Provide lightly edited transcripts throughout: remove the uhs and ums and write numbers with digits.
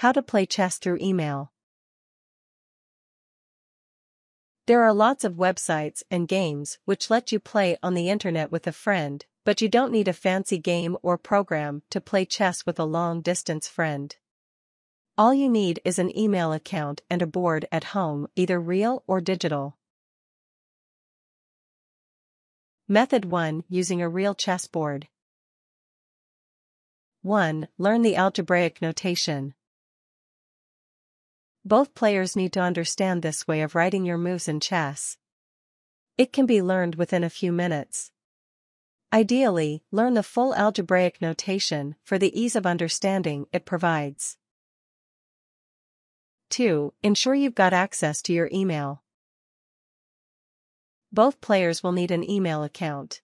How to play chess through email. There are lots of websites and games which let you play on the internet with a friend, but you don't need a fancy game or program to play chess with a long-distance friend. All you need is an email account and a board at home, either real or digital. Method 1. Using a real chessboard. 1. Learn the algebraic notation. Both players need to understand this way of writing your moves in chess. It can be learned within a few minutes. Ideally, learn the full algebraic notation for the ease of understanding it provides. 2. Ensure you've got access to your email. Both players will need an email account.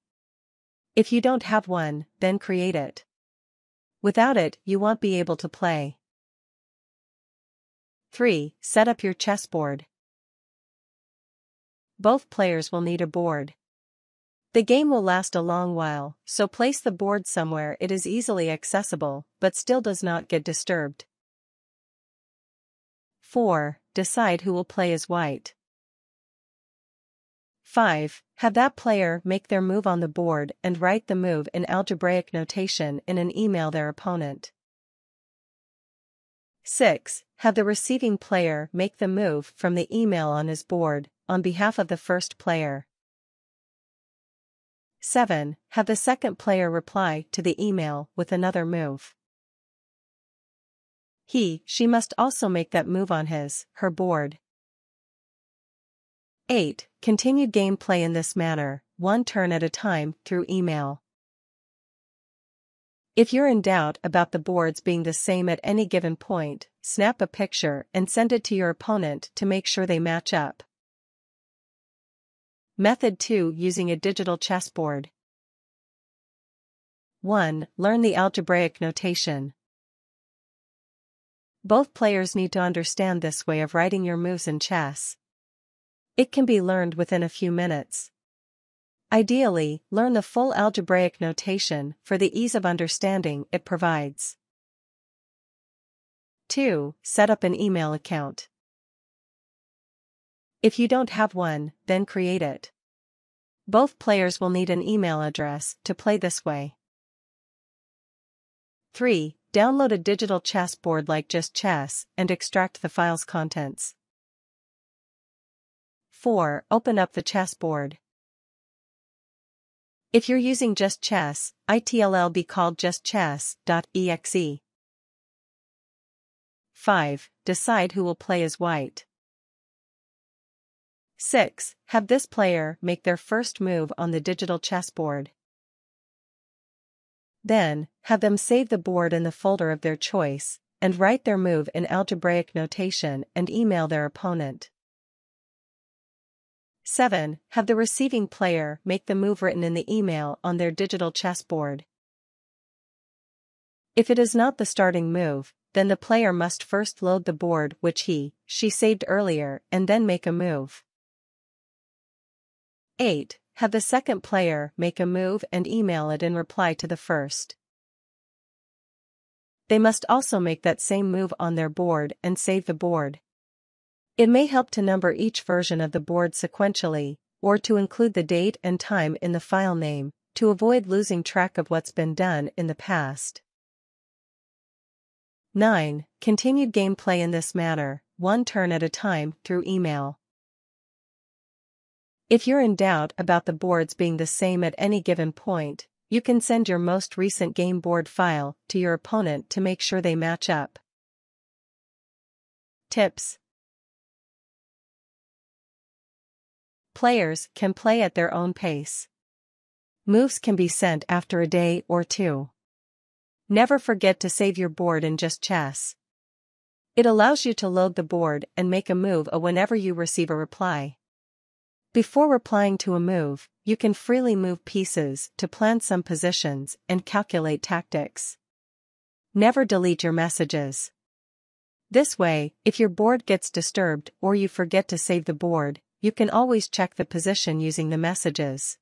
If you don't have one, then create it. Without it, you won't be able to play. 3. Set up your chessboard. Both players will need a board. The game will last a long while, so place the board somewhere it is easily accessible, but still does not get disturbed. 4. Decide who will play as white. 5. Have that player make their move on the board and write the move in algebraic notation in an email their opponent. 6. Have the receiving player make the move from the email on his board, on behalf of the first player. 7. Have the second player reply to the email with another move. She must also make that move on her board. 8. Continued gameplay in this manner, one turn at a time, through email. If you're in doubt about the boards being the same at any given point, snap a picture and send it to your opponent to make sure they match up. Method 2. Using a digital chessboard. 1. Learn the algebraic notation. Both players need to understand this way of writing your moves in chess. It can be learned within a few minutes. Ideally, learn the full algebraic notation for the ease of understanding it provides. 2. Set up an email account. If you don't have one, then create it. Both players will need an email address to play this way. 3. Download a digital chessboard like Just Chess and extract the file's contents. 4. Open up the chessboard. If you're using Just Chess, it'll be called justchess.exe. 5. Decide who will play as white. 6. Have this player make their first move on the digital chessboard. Then, have them save the board in the folder of their choice, and write their move in algebraic notation and email their opponent. 7. Have the receiving player make the move written in the email on their digital chessboard. If it is not the starting move, then the player must first load the board which she saved earlier and then make a move. 8. Have the second player make a move and email it in reply to the first. They must also make that same move on their board and save the board. It may help to number each version of the board sequentially, or to include the date and time in the file name, to avoid losing track of what's been done in the past. 9. Continued gameplay in this manner, one turn at a time, through email. If you're in doubt about the boards being the same at any given point, you can send your most recent game board file to your opponent to make sure they match up. Tips. Players can play at their own pace. Moves can be sent after a day or two. Never forget to save your board in Just Chess. It allows you to load the board and make a move whenever you receive a reply. Before replying to a move, you can freely move pieces to plan some positions and calculate tactics. Never delete your messages. This way, if your board gets disturbed or you forget to save the board, you can always check the position using the messages.